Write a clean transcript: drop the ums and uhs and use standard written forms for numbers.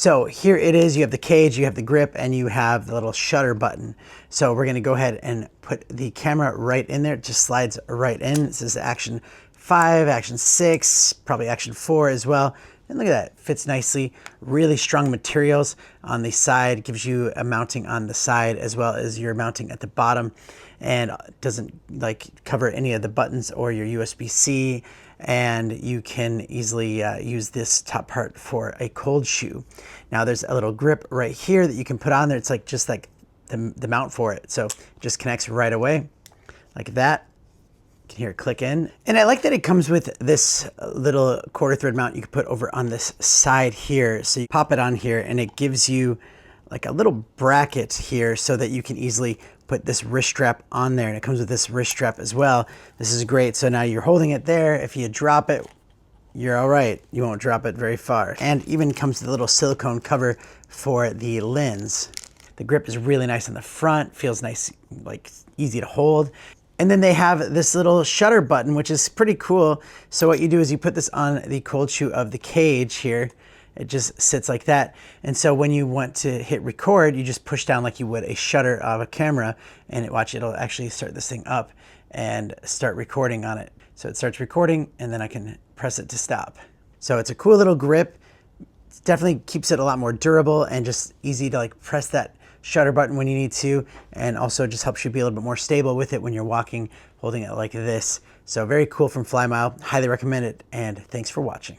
So here it is, you have the cage, you have the grip, and you have the little shutter button. So we're gonna go ahead and put the camera right in there. It just slides right in. This is Action 5, Action 6, probably Action 4 as well. And look at that, fits nicely. Really strong materials on the side, gives you a mounting on the side as well as your mounting at the bottom, and doesn't like cover any of the buttons or your USB-C. And you can easily use this top part for a cold shoe. Now there's a little grip right here that you can put on there. It's like just like the mount for it. So it just connects right away like that. You can hear it click in. And I like that it comes with this little quarter thread mount you can put over on this side here. So you pop it on here and it gives you like a little bracket here so that you can easily put this wrist strap on there, and it comes with this wrist strap as well. This is great. So now you're holding it there. If you drop it, you're all right. You won't drop it very far. And even comes with a little silicone cover for the lens. The grip is really nice on the front, feels nice, like easy to hold. And then they have this little shutter button, which is pretty cool. So what you do is you put this on the cold shoe of the cage here. It just sits like that. And so when you want to hit record, you just push down like you would a shutter of a camera, and it'll actually start this thing up and start recording on it. So it starts recording and then I can press it to stop. So it's a cool little grip. It definitely keeps it a lot more durable and just easy to like press that shutter button when you need to, and also just helps you be a little bit more stable with it when you're walking, holding it like this. So very cool from Flymile. Highly recommend it, and thanks for watching.